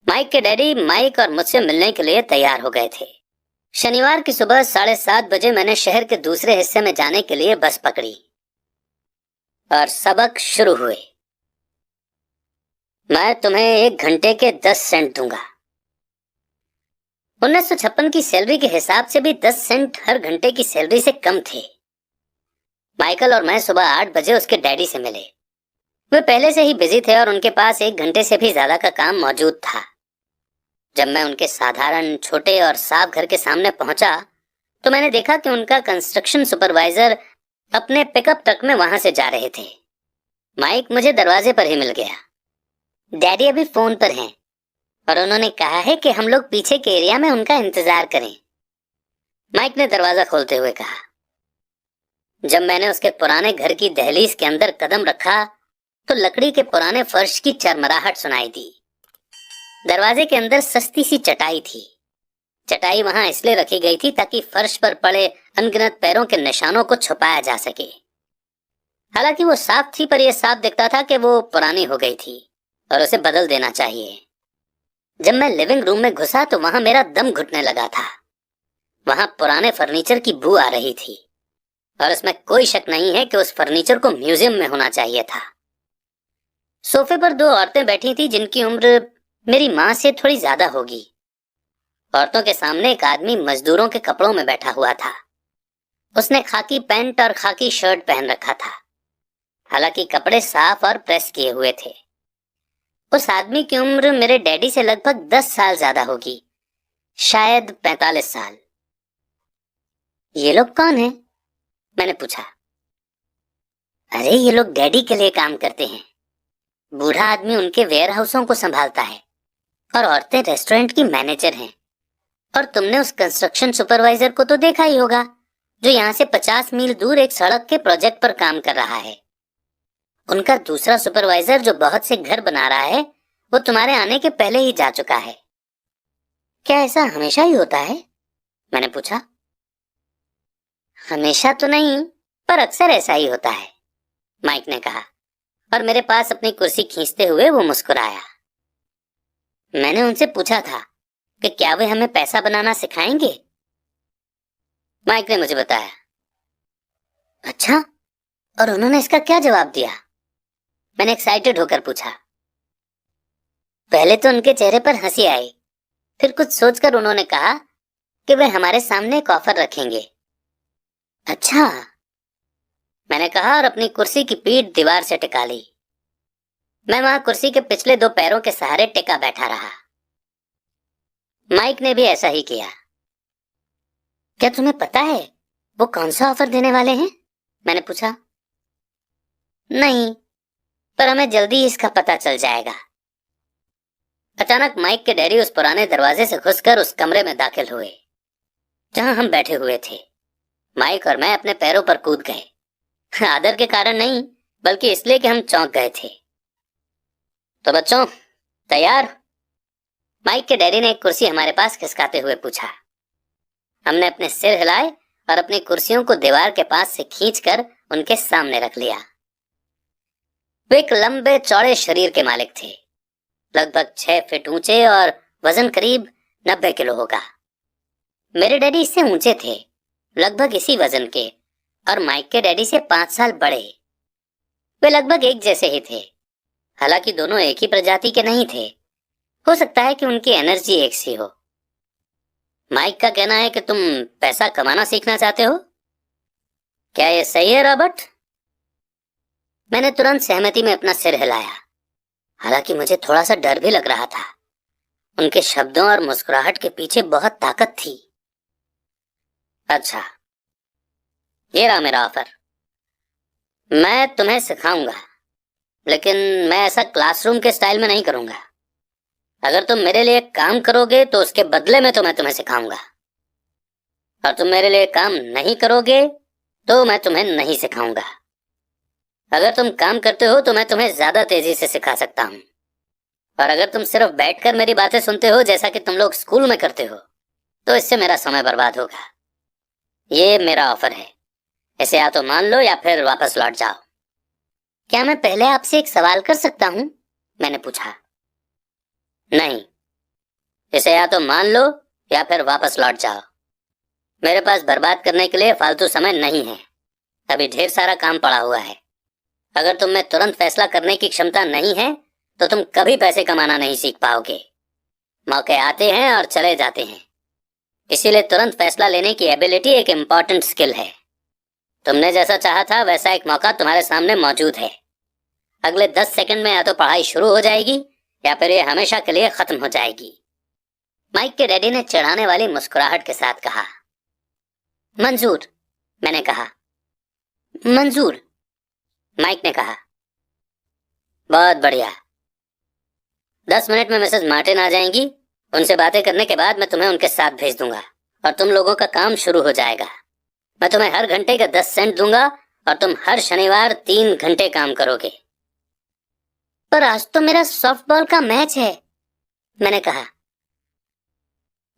Mic के daddy mic और मुझसे मिलने के लिए तैयार हो गए थे। शनिवार की सुबह 7:30 बजे मैंने शहर के दूसरे हिस्से में जाने के लिए बस पकड़ी और सबक शुरू हुए। मैं तुम्हें 1 घंटे के 10 सेंट दूंगा। 1956 की सैलरी के हिसाब से भी 10 सेंट हर घंटे की सैलरी से कम थे। माइकल और मैं सुबह 8 बजे उसके डैडी से मिले। वे पहले से ही बिजी थे और उनके पास 1 घंटे से भी ज्यादा का काम मौजूद था। जब मैं उनके साधारण छोटे और साफ घर के सामने पहुंचा तो मैंने देखा कि उनका कंस्ट्रक्शन सुपरवाइजर अपने पिकअप ट्रक में वहां से जा रहे थे। माइक मुझे दरवाजे पर ही मिल गया। डैडी अभी फोन पर हैं और उन्होंने कहा है कि हम लोग पीछे के एरिया में उनका इंतजार करें। माइक ने दरवाजा खोलते हुए कहा। जब मैंने उसके पुराने घर की दहलीज के अंदर कदम रखा तो लकड़ी के पुराने फर्श की चरमराहट सुनाई दी। दरवाजे के अंदर सस्ती सी चटाई थी। चटाई वहां इसलिए रखी गई थी ताकि फर्श पर पड़े अनगिनत पैरों के निशानों को छुपाया जा सके। हालांकि वो साफ थी, पर यह साफ दिखता था कि वो पुरानी हो गई थी और उसे बदल देना चाहिए। जब मैं लिविंग रूम में घुसा तो वहां मेरा दम घुटने लगा था। वहां पुराने फर्नीचर की बू आ रही थी और इसमें कोई शक नहीं है कि उस फर्नीचर को म्यूजियम में होना चाहिए था। सोफे पर 2 औरतें बैठी थी जिनकी उम्र मेरी माँ से थोड़ी ज्यादा होगी। औरतों के सामने एक आदमी मजदूरों के कपड़ों में बैठा हुआ था। उसने खाकी पैंट और खाकी शर्ट पहन रखा था। हालांकि कपड़े साफ और प्रेस किए हुए थे। उस आदमी की उम्र मेरे डैडी से लगभग 10 साल ज्यादा होगी, शायद 45 साल। ये लोग कौन हैं? मैंने पूछा। अरे ये लोग डैडी के लिए काम करते हैं। बूढ़ा आदमी उनके वेयर हाउसों को संभालता है और औरतें रेस्टोरेंट की मैनेजर हैं। और तुमने उस कंस्ट्रक्शन सुपरवाइजर को तो देखा ही होगा जो यहाँ से 50 मील दूर एक सड़क के प्रोजेक्ट पर काम कर रहा है। उनका दूसरा सुपरवाइजर जो बहुत से घर बना रहा है वो तुम्हारे आने के पहले ही जा चुका है। क्या ऐसा हमेशा ही होता है? मैंने पूछा। हमेशा तो नहीं, पर अक्सर ऐसा ही होता है, माइक ने कहा और मेरे पास अपनी कुर्सी खींचते हुए वो मुस्कुराया। मैंने उनसे पूछा था कि क्या वे हमें पैसा बनाना सिखाएंगे। माइक ने मुझे बताया। अच्छा, और उन्होंने इसका क्या जवाब दिया? मैंने एक्साइटेड होकर पूछा। पहले तो उनके चेहरे पर हंसी आई, फिर कुछ सोचकर उन्होंने कहा कि वे हमारे सामने एक ऑफर रखेंगे। अच्छा, मैंने कहा और अपनी कुर्सी की पीठ दीवार से टिका ली। मैं वहां कुर्सी के पिछले 2 पैरों के सहारे टिका बैठा रहा। माइक ने भी ऐसा ही किया। क्या तुम्हें पता है वो कौन सा ऑफर देने वाले हैं? मैंने पूछा। नहीं, पर हमें जल्दी ही इसका पता चल जाएगा। अचानक माइक के डैडी उस पुराने दरवाजे से घुसकर उस कमरे में दाखिल हुए जहां हम बैठे हुए थे। माइक और मैं अपने पैरों पर कूद गए। आदर के कारण नहीं, बल्कि इसलिए कि हम चौंक गए थे। तो बच्चों, तैयार? माइक के डैडी ने एक कुर्सी हमारे पास खिसकाते हुए पूछा। हमने अपने सिर हिलाए और अपनी कुर्सियों को दीवार के पास से खींचकर उनके सामने रख लिया। वे एक लंबे चौड़े शरीर के मालिक थे, लगभग 6 फीट ऊंचे और वजन करीब 90 किलो होगा। मेरे डैडी इससे ऊंचे थे, लगभग इसी वजन के, और माइक के डैडी से 5 साल बड़े। वे लगभग एक जैसे ही थे, हालांकि दोनों एक ही प्रजाति के नहीं थे। हो सकता है कि उनकी एनर्जी एक सी हो। माइक का कहना है कि तुम पैसा कमाना सीखना चाहते हो। क्या यह सही है रॉबर्ट? मैंने तुरंत सहमति में अपना सिर हिलाया, हालांकि मुझे थोड़ा सा डर भी लग रहा था। उनके शब्दों और मुस्कुराहट के पीछे बहुत ताकत थी। अच्छा, ये रहा मेरा ऑफर। मैं तुम्हें सिखाऊंगा, लेकिन मैं ऐसा क्लासरूम के स्टाइल में नहीं करूंगा। अगर तुम मेरे लिए काम करोगे तो उसके बदले में तो मैं तुम्हें सिखाऊंगा, और तुम मेरे लिए काम नहीं करोगे तो मैं तुम्हें नहीं सिखाऊंगा। अगर तुम काम करते हो तो मैं तुम्हें ज्यादा तेजी से सिखा सकता हूँ, और अगर तुम सिर्फ बैठकर मेरी बातें सुनते हो जैसा कि तुम लोग स्कूल में करते हो तो इससे मेरा समय बर्बाद होगा। ये मेरा ऑफर है, इसे या तो मान लो या फिर वापस लौट जाओ। क्या मैं पहले आपसे एक सवाल कर सकता हूँ? मैंने पूछा। नहीं, इसे या तो मान लो या फिर वापस लौट जाओ। मेरे पास बर्बाद करने के लिए फालतू समय नहीं है। अभी ढेर सारा काम पड़ा हुआ है। अगर तुम में तुरंत फैसला करने की क्षमता नहीं है तो तुम कभी पैसे कमाना नहीं सीख पाओगे। मौके आते हैं और चले जाते हैं, इसीलिए तुरंत फैसला लेने की एबिलिटी एक इम्पॉर्टेंट स्किल है। तुमने जैसा चाहा था वैसा एक मौका तुम्हारे सामने मौजूद है। अगले 10 सेकंड में या तो पढ़ाई शुरू हो जाएगी या फिर ये हमेशा के लिए खत्म हो जाएगी। माइक के डैडी ने चिढ़ाने वाली मुस्कुराहट के साथ कहा। मंजूर, मैंने कहा। मंजूर, माइक ने कहा। बहुत बढ़िया। 10 मिनट में मिसेस मार्टिन आ जाएंगी। उनसे बातें करने के बाद मैं तुम्हें उनके साथ भेज दूंगा और तुम लोगों का काम शुरू हो जाएगा। मैं तुम्हें हर घंटे का 10 सेंट दूंगा और तुम हर शनिवार 3 घंटे काम करोगे। पर आज तो मेरा सॉफ्टबॉल का मैच है, मैंने कहा।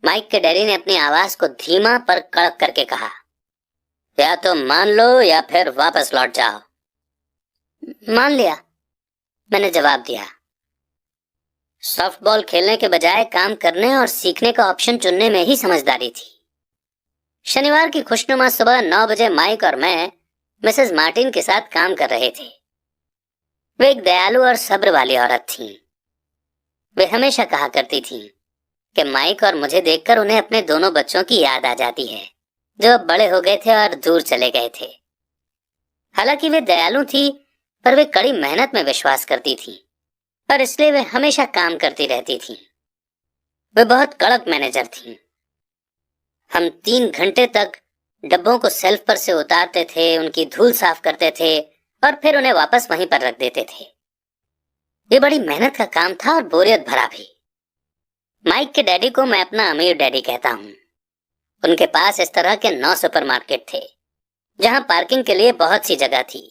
माइक के डैडी ने अपनी आवाज को धीमा पर कड़क करके कहा, या तो मान लो या फिर वापस लौट जाओ। मान लिया, मैंने जवाब दिया। सॉफ्टबॉल खेलने के बजाय काम करने और सीखने का ऑप्शन चुनने में ही समझदारी थी। शनिवार की खुशनुमा सुबह 9 बजे माइक और मैं मिसेस मार्टिन के साथ काम कर रहे थे। वे एक दयालु और सब्र वाली औरत थीं। वे हमेशा कहा करती थीं कि माइक और मुझे देखकर उन्हें अपने दोनों बच्चों की याद आ जाती है जो अब बड़े हो गए थे और दूर चले गए थे। हालांकि वे दयालु थी, पर वे कड़ी मेहनत में विश्वास करती थी और इसलिए वे हमेशा काम करती रहती थीं। वे बहुत कड़क मैनेजर थीं। हम 3 घंटे तक डब्बों को सेल्फ पर से उतारते थे, उनकी धूल साफ करते थे और फिर उन्हें वापस वहीं पर रख देते थे। ये बड़ी मेहनत का काम था और बोरियत भरा भी। माइक के डैडी को मैं अपना अमीर डैडी कहता हूँ। उनके पास इस तरह के 9 सुपरमार्केट थे जहां पार्किंग के लिए बहुत सी जगह थी।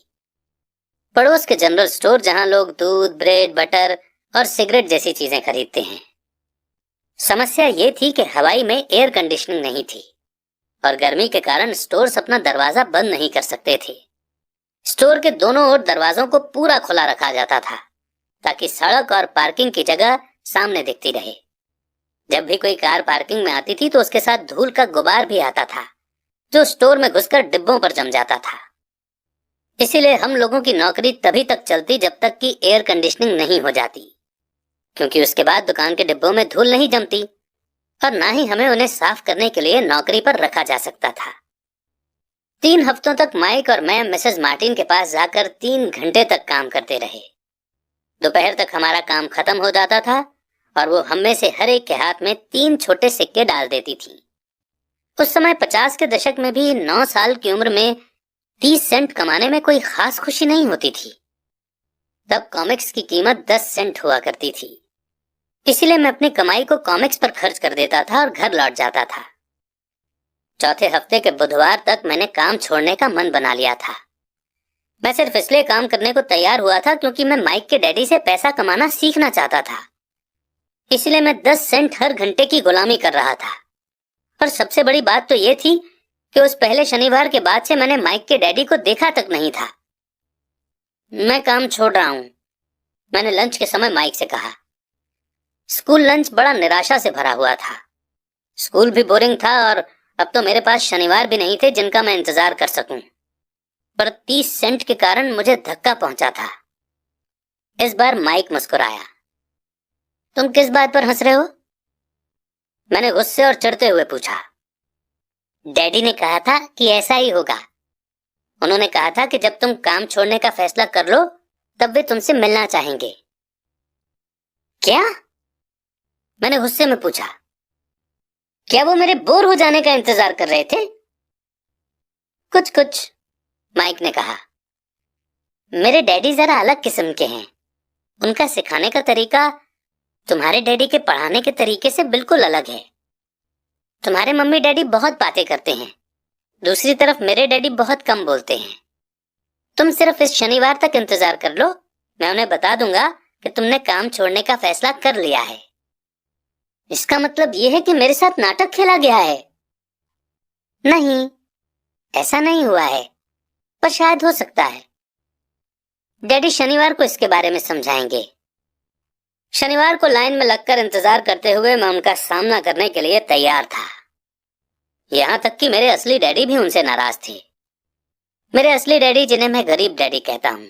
पड़ोस के जनरल स्टोर जहां लोग दूध, ब्रेड, बटर और सिगरेट जैसी चीजें खरीदते हैं। समस्या ये थी कि हवाई में एयर कंडीशनिंग नहीं थी और गर्मी के कारण स्टोर्स अपना दरवाजा बंद नहीं कर सकते थे। स्टोर के दोनों ओर दरवाजों को पूरा खुला रखा जाता था ताकि सड़क और पार्किंग की जगह सामने दिखती रहे। जब भी कोई कार पार्किंग में आती थी तो उसके साथ धूल का गुबार भी आता था जो स्टोर में घुसकर डिब्बों पर जम जाता था। इसीलिए हम लोगों की नौकरी तभी तक चलती जब तक कि एयर कंडीशनिंग नहीं हो जाती, क्योंकि उसके बाद दुकान के डिब्बों में धूल नहीं जमती और ना ही हमें उन्हें साफ करने के लिए नौकरी पर रखा जा सकता था। 3 हफ्तों तक माइक और मैं मिसेस मार्टिन के पास जाकर 3 घंटे तक काम करते रहे। दोपहर तक हमारा काम खत्म हो जाता था और वो हम में से हर एक के हाथ में 3 छोटे सिक्के डाल देती थी। उस समय 50 के दशक में भी 9 साल की उम्र में 30 सेंट कमाने में कोई खास खुशी नहीं होती थी। तब कॉमिक्स की कीमत 10 सेंट हुआ करती थी, इसीलिए मैं अपनी कमाई को कॉमिक्स पर खर्च कर देता था और घर लौट जाता था। चौथे हफ्ते के बुधवार तक मैंने काम छोड़ने का मन बना लिया था। मैं सिर्फ इसलिए काम करने को तैयार हुआ था क्योंकि मैं माइक के डैडी से पैसा कमाना सीखना चाहता था। इसलिए मैं 10 सेंट हर घंटे की गुलामी कर रहा था। और सबसे बड़ी बात तो ये थी कि उस पहले शनिवार के बाद से मैंने माइक के डैडी को देखा तक नहीं था। मैं काम छोड़ रहा हूं, मैंने लंच के समय माइक से कहा। स्कूल लंच बड़ा निराशा से भरा हुआ था। स्कूल भी बोरिंग था और अब तो मेरे पास शनिवार भी नहीं थे जिनका मैं इंतजार कर सकूं। पर 30 सेंट के कारण मुझे धक्का पहुंचा था। इस बार माइक मुस्कुराया। तुम किस बात पर हंस रहे हो? मैंने गुस्से और चिढ़ते हुए पूछा। डैडी ने कहा था कि ऐसा ही होगा। उन्होंने कहा था कि जब तुम काम छोड़ने का फैसला कर लो तब वे तुमसे मिलना चाहेंगे। क्या? मैंने गुस्से में पूछा। क्या वो मेरे बोर हो जाने का इंतजार कर रहे थे? कुछ कुछ, माइक ने कहा। मेरे डैडी जरा अलग किस्म के हैं। उनका सिखाने का तरीका तुम्हारे डैडी के पढ़ाने के तरीके से बिल्कुल अलग है। तुम्हारे मम्मी डैडी बहुत बातें करते हैं, दूसरी तरफ मेरे डैडी बहुत कम बोलते हैं। तुम सिर्फ इस शनिवार तक इंतजार कर लो, मैं उन्हें बता दूंगा कि तुमने काम छोड़ने का फैसला कर लिया है। इसका मतलब यह है कि मेरे साथ नाटक खेला गया है? नहीं, ऐसा नहीं हुआ है, पर शायद हो सकता है। डैडी शनिवार को इसके बारे में समझाएंगे। शनिवार को लाइन में लगकर इंतजार करते हुए मैं उनका सामना करने के लिए तैयार था। यहाँ तक कि मेरे असली डैडी भी उनसे नाराज थे। मेरे असली डैडी, जिन्हें मैं गरीब डैडी कहता हूँ,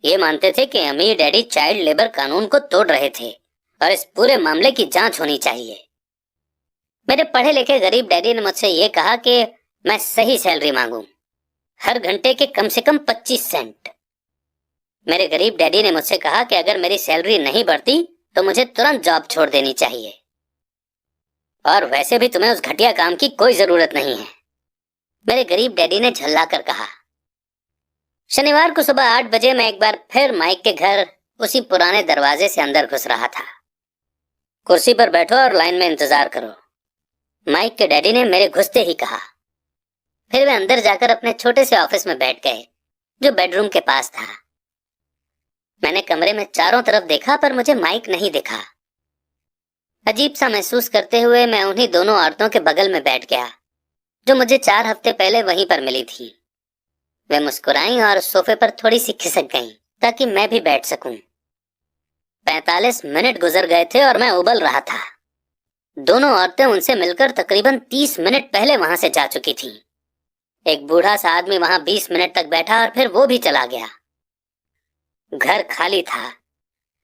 ये मानते थे कि अमीर डैडी चाइल्ड लेबर कानून को तोड़ रहे थे और इस पूरे मामले की जांच होनी चाहिए। मेरे पढ़े लिखे गरीब डैडी ने मुझसे ये कहा कि मैं सही सैलरी मांगू, हर घंटे के कम से कम 25 सेंट। मेरे गरीब डैडी ने मुझसे कहा कि अगर मेरी सैलरी नहीं बढ़ती तो मुझे तुरंत जॉब छोड़ देनी चाहिए, और वैसे भी तुम्हें उस घटिया काम की कोई जरूरत नहीं है, मेरे गरीब डैडी ने झल्लाकर कहा। शनिवार को सुबह 8 बजे मैं एक बार फिर माइक के घर उसी पुराने दरवाजे से अंदर घुस रहा था। कुर्सी पर बैठो और लाइन में इंतजार करो, माइक के डैडी ने मेरे घुसते ही कहा। फिर वे अंदर जाकर अपने छोटे से ऑफिस में बैठ गए जो बेडरूम के पास था। मैंने कमरे में चारों तरफ देखा पर मुझे माइक नहीं दिखा। अजीब सा महसूस करते हुए मैं उन्हीं दोनों औरतों के बगल में बैठ गया जो मुझे 4 हफ्ते पहले वहीं पर मिली थी। वे मुस्कुराईं और सोफे पर थोड़ी सी खिसक गईं ताकि मैं भी बैठ सकूं। 45 मिनट गुजर गए थे और मैं उबल रहा था। दोनों औरतें उनसे मिलकर तकरीबन 30 मिनट पहले वहां से जा चुकी थीं। एक बूढ़ा सा आदमी वहां 20 मिनट तक बैठा और फिर वो भी चला गया। घर खाली था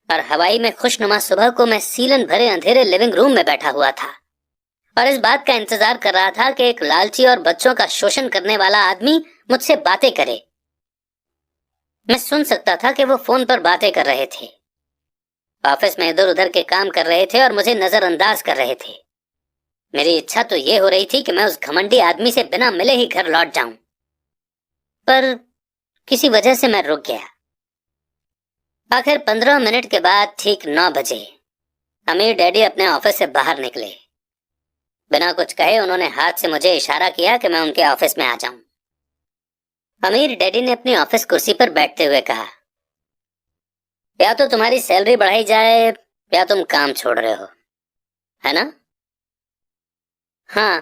और हवाई में खुशनुमा सुबह को मैं सीलन भरे अंधेरे लिविंग रूम में बैठा हुआ था और इस बात का इंतजार कर रहा था कि एक लालची और बच्चों का शोषण करने वाला आदमी मुझसे बातें करे। मैं सुन सकता था कि वो फोन पर बातें कर रहे थे, ऑफिस में इधर उधर के काम कर रहे थे और मुझे नजरअंदाज कर रहे थे। मेरी इच्छा तो ये हो रही थी कि मैं उस घमंडी आदमी से बिना मिले ही घर लौट जाऊं, पर किसी वजह से मैं रुक गया। आखिर 15 मिनट के बाद ठीक 9 बजे अमीर डैडी अपने ऑफिस से बाहर निकले। बिना कुछ कहे उन्होंने हाथ से मुझे इशारा किया कि मैं उनके ऑफिस में आ जाऊं। अमीर डैडी ने अपनी ऑफिस कुर्सी पर बैठते हुए कहा, या तो तुम्हारी सैलरी बढ़ाई जाए या तुम काम छोड़ रहे हो, है ना? हाँ,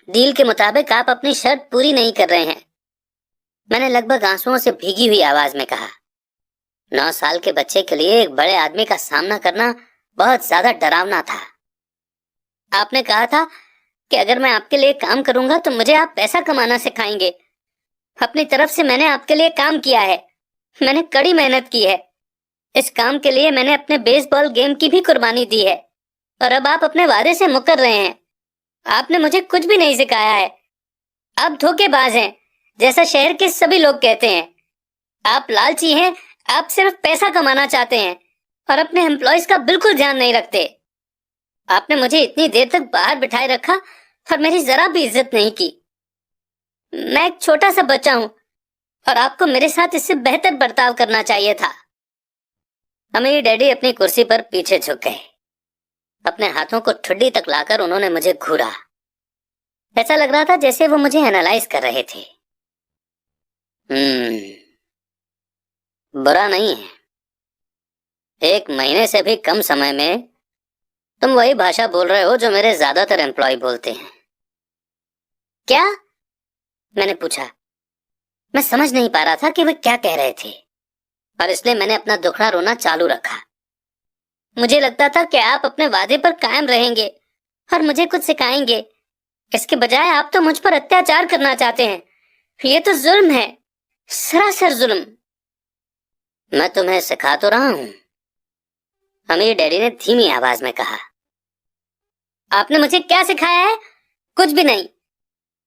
डील के मुताबिक आप अपनी शर्त पूरी नहीं कर रहे हैं, मैंने लगभग आंसुओं से भीगी हुई आवाज में कहा। 9 साल के बच्चे के लिए एक बड़े आदमी का सामना करना बहुत ज्यादा डरावना था। आपने कहा था कि अगर मैं आपके लिए काम करूंगा तो मुझे आप पैसा कमाना सिखाएंगे। अपनी तरफ से मैंने आपके लिए काम किया है, मैंने कड़ी मेहनत की है। इस काम के लिए मैंने अपने बेसबॉल गेम की भी कुर्बानी दी है और अब आप अपने वादे से मुकर रहे हैं। आपने मुझे कुछ भी नहीं सिखाया है। आप धोखेबाज हैं, जैसा शहर के सभी लोग कहते हैं। आप लालची हैं, आप सिर्फ पैसा कमाना चाहते हैं और अपने एम्प्लॉयज का बिल्कुल ध्यान नहीं रखते। आपने मुझे इतनी देर तक बाहर बिठाए रखा और मेरी जरा भी इज्जत नहीं की। मैं एक छोटा सा बच्चा हूं और आपको मेरे साथ इससे बेहतर बर्ताव करना चाहिए था। अमीर डैडी अपनी कुर्सी पर पीछे झुक गए। अपने हाथों को ठुड्डी तक लाकर उन्होंने मुझे घूरा। ऐसा लग रहा था जैसे वो मुझे एनालाइज कर रहे थे। बुरा नहीं है, 1 महीने से भी कम समय में तुम वही भाषा बोल रहे हो जो मेरे ज्यादातर एम्प्लॉय बोलते हैं। क्या? मैंने पूछा। मैं समझ नहीं पा रहा था कि वे क्या कह रहे थे और इसलिए मैंने अपना दुखड़ा रोना चालू रखा। मुझे लगता था कि आप अपने वादे पर कायम रहेंगे और मुझे कुछ सिखाएंगे। इसके बजाय आप तो मुझ पर अत्याचार करना चाहते हैं। ये तो जुल्म है, सरासर जुल्म। मैं तुम्हें सिखा तो रहा हूं, अमीर डैडी ने धीमी आवाज में कहा। आपने मुझे क्या सिखाया है? कुछ भी नहीं।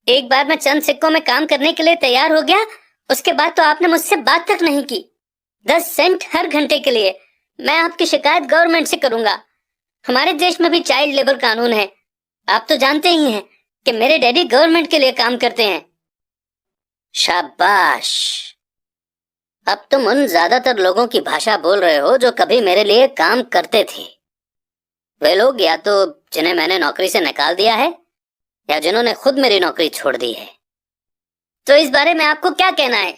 एक बार मैं चंद सिक्कों में काम करने के लिए तैयार हो गया, उसके बाद तो आपने मुझसे बात तक नहीं की। 10 सेंट हर घंटे के लिए। मैं आपकी शिकायत गवर्नमेंट से करूंगा। हमारे देश में भी चाइल्ड लेबर कानून है। आप तो जानते ही हैं कि मेरे डैडी गवर्नमेंट के लिए काम करते हैं। शाबाश, अब तुम उन ज्यादातर लोगों की भाषा बोल रहे हो जो कभी मेरे लिए काम करते थे। वे लोग या तो जिन्हें मैंने नौकरी से निकाल दिया है या जिन्होंने खुद मेरी नौकरी छोड़ दी है। तो इस बारे में आपको क्या कहना है?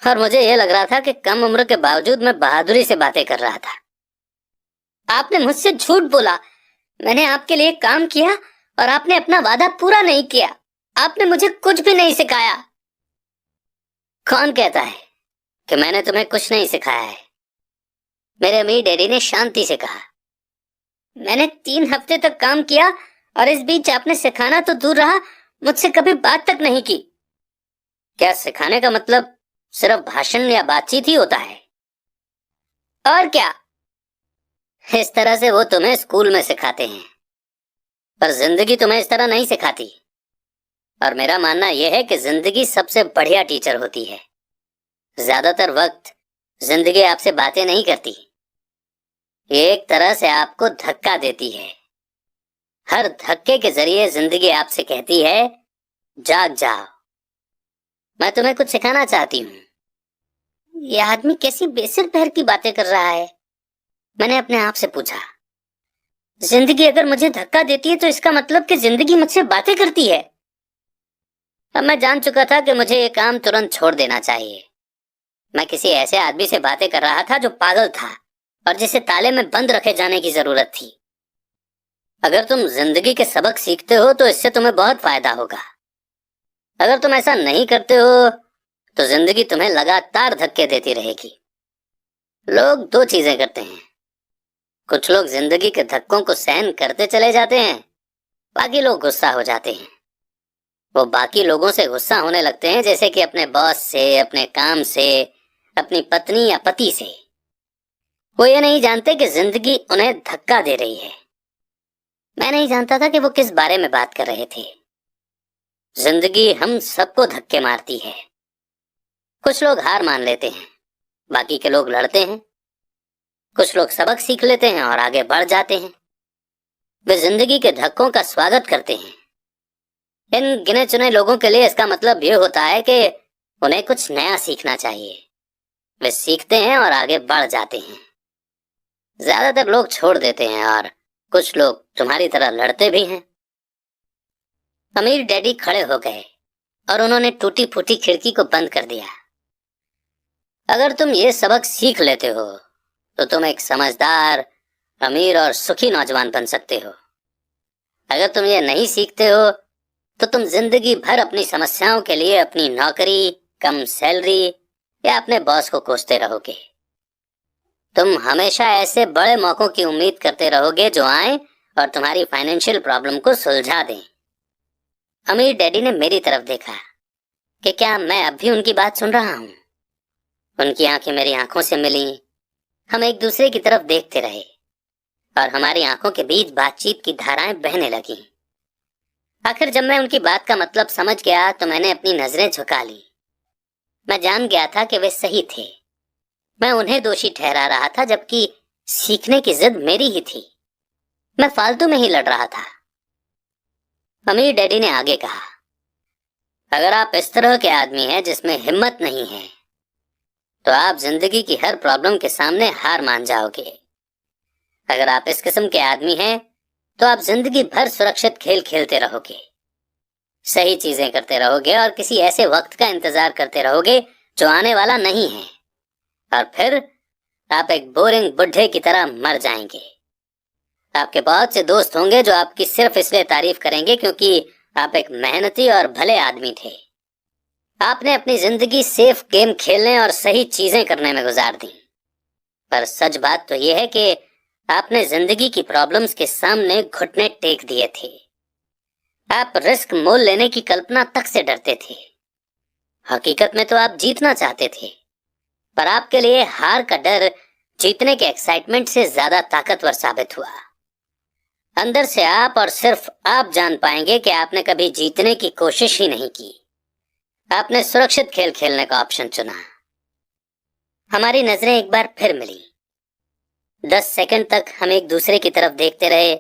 और मुझे यह लग रहा था कि कम उम्र के बावजूद मैं बहादुरी से बातें कर रहा था। आपने मुझसे झूठ बोला। मैंने आपके लिए काम किया और आपने अपना वादा पूरा नहीं किया। आपने मुझे कुछ भी नहीं सिखाया। कौन कहता है कि मैंने तुम्हें कुछ नहीं सिखाया है? मेरे अमीर डैडी ने शांति से कहा। मैंने 3 हफ्ते तक काम किया और इस बीच आपने सिखाना तो दूर रहा, मुझसे कभी बात तक नहीं की। क्या सिखाने का मतलब सिर्फ भाषण या बातचीत ही होता है? और क्या, इस तरह से वो तुम्हें स्कूल में सिखाते हैं, पर जिंदगी तुम्हें इस तरह नहीं सिखाती। और मेरा मानना यह है कि जिंदगी सबसे बढ़िया टीचर होती है। ज्यादातर वक्त जिंदगी आपसे बातें नहीं करती, ये एक तरह से आपको धक्का देती है। हर धक्के के जरिए जिंदगी आपसे कहती है, जाग जाओ, मैं तुम्हें कुछ सिखाना चाहती हूँ। यह आदमी कैसी बेसिर पैर की बातें कर रहा है, मैंने अपने आप से पूछा। जिंदगी अगर मुझे धक्का देती है तो इसका मतलब कि जिंदगी मुझसे बातें करती है। अब मैं जान चुका था कि मुझे ये काम तुरंत छोड़ देना चाहिए। मैं किसी ऐसे आदमी से बातें कर रहा था जो पागल था और जिसे ताले में बंद रखे जाने की जरूरत थी। अगर तुम जिंदगी के सबक सीखते हो तो इससे तुम्हें बहुत फायदा होगा। अगर तुम ऐसा नहीं करते हो तो जिंदगी तुम्हें लगातार धक्के देती रहेगी। लोग 2 चीजें करते हैं। कुछ लोग जिंदगी के धक्कों को सहन करते चले जाते हैं, बाकी लोग गुस्सा हो जाते हैं। वो बाकी लोगों से गुस्सा होने लगते हैं, जैसे कि अपने बॉस से, अपने काम से, अपनी पत्नी या पति से। वो ये नहीं जानते कि जिंदगी उन्हें धक्का दे रही है। मैं नहीं जानता था कि वो किस बारे में बात कर रहे थे। जिंदगी हम सबको धक्के मारती है। कुछ लोग हार मान लेते हैं, बाकी के लोग लड़ते हैं। कुछ लोग सबक सीख लेते हैं और आगे बढ़ जाते हैं। वे जिंदगी के धक्कों का स्वागत करते हैं। इन गिने चुने लोगों के लिए इसका मतलब ये होता है कि उन्हें कुछ नया सीखना चाहिए। वे सीखते हैं और आगे बढ़ जाते हैं। ज्यादातर लोग छोड़ देते हैं और कुछ लोग तुम्हारी तरह लड़ते भी हैं। अमीर डैडी खड़े हो गए और उन्होंने टूटी फूटी खिड़की को बंद कर दिया। अगर तुम ये सबक सीख लेते हो तो तुम एक समझदार, अमीर और सुखी नौजवान बन सकते हो। अगर तुम ये नहीं सीखते हो तो तुम जिंदगी भर अपनी समस्याओं के लिए अपनी नौकरी, कम सैलरी या अपने बॉस को कोसते रहोगे। तुम हमेशा ऐसे बड़े मौकों की उम्मीद करते रहोगे जो आए और तुम्हारी फाइनेंशियल प्रॉब्लम को सुलझा दें। अमीर डैडी ने मेरी तरफ देखा कि क्या मैं अब भी उनकी बात सुन रहा हूँ। उनकी आंखें मेरी आंखों से मिली। हम एक दूसरे की तरफ देखते रहे और हमारी आंखों के बीच बातचीत की धाराएं बहने लगीं। आखिर जब मैं उनकी बात का मतलब समझ गया तो मैंने अपनी नजरें झुका ली। मैं जान गया था कि वे सही थे। मैं उन्हें दोषी ठहरा रहा था, जबकि सीखने की जिद मेरी ही थी। मैं फालतू में ही लड़ रहा था। अमीर डैडी ने आगे कहा, अगर आप इस तरह के आदमी हैं जिसमें हिम्मत नहीं है तो आप जिंदगी की हर प्रॉब्लम के सामने हार मान जाओगे। अगर आप इस किस्म के आदमी हैं तो आप जिंदगी भर सुरक्षित खेल खेलते रहोगे, सही चीजें करते रहोगे और किसी ऐसे वक्त का इंतजार करते रहोगे जो आने वाला नहीं है, और फिर आप एक बोरिंग बुढ़े की तरह मर जाएंगे। आपके बहुत से दोस्त होंगे जो आपकी सिर्फ इसलिए तारीफ करेंगे क्योंकि आप एक मेहनती और भले आदमी थे। आपने अपनी जिंदगी सेफ गेम खेलने और सही चीजें करने में गुजार दी। पर सच बात तो यह है कि आपने जिंदगी की प्रॉब्लम्स के सामने घुटने टेक दिए थे। आप रिस्क मोल लेने की कल्पना तक से डरते थे। हकीकत में तो आप जीतना चाहते थे, पर आपके लिए हार का डर जीतने के एक्साइटमेंट से ज्यादा ताकतवर साबित हुआ। अंदर से आप और सिर्फ आप जान पाएंगे कि आपने कभी जीतने की कोशिश ही नहीं की। आपने सुरक्षित खेल खेलने का ऑप्शन चुना। हमारी नजरें एक बार फिर मिली। 10 सेकंड तक हम एक दूसरे की तरफ देखते रहे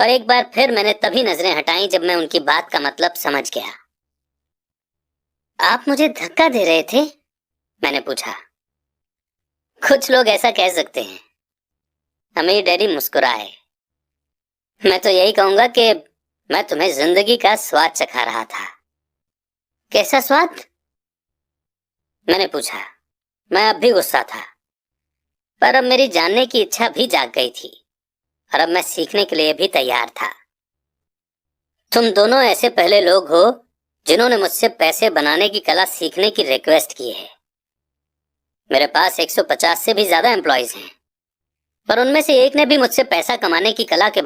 और एक बार फिर मैंने तभी नजरें हटाई जब मैं उनकी बात का मतलब समझ गया। आप मुझे धक्का दे रहे थे? मैंने पूछा। कुछ लोग ऐसा कह सकते हैं। अमीर डैडी मुस्कुराए। मैं तो यही कहूंगा कि मैं तुम्हें जिंदगी का स्वाद चखा रहा था। कैसा स्वाद? मैंने पूछा। मैं अब भी गुस्सा था, पर अब मेरी जानने की इच्छा भी जाग गई थी और अब मैं सीखने के लिए भी तैयार था। तुम दोनों ऐसे पहले लोग हो जिन्होंने मुझसे पैसे बनाने की कला सीखने की रिक्वेस्ट की है। मेरे पास 150 से भी ज्यादा एम्प्लॉइज हैं पर उनमें से एक ने भी मुझसे पैसा कमाने की कला के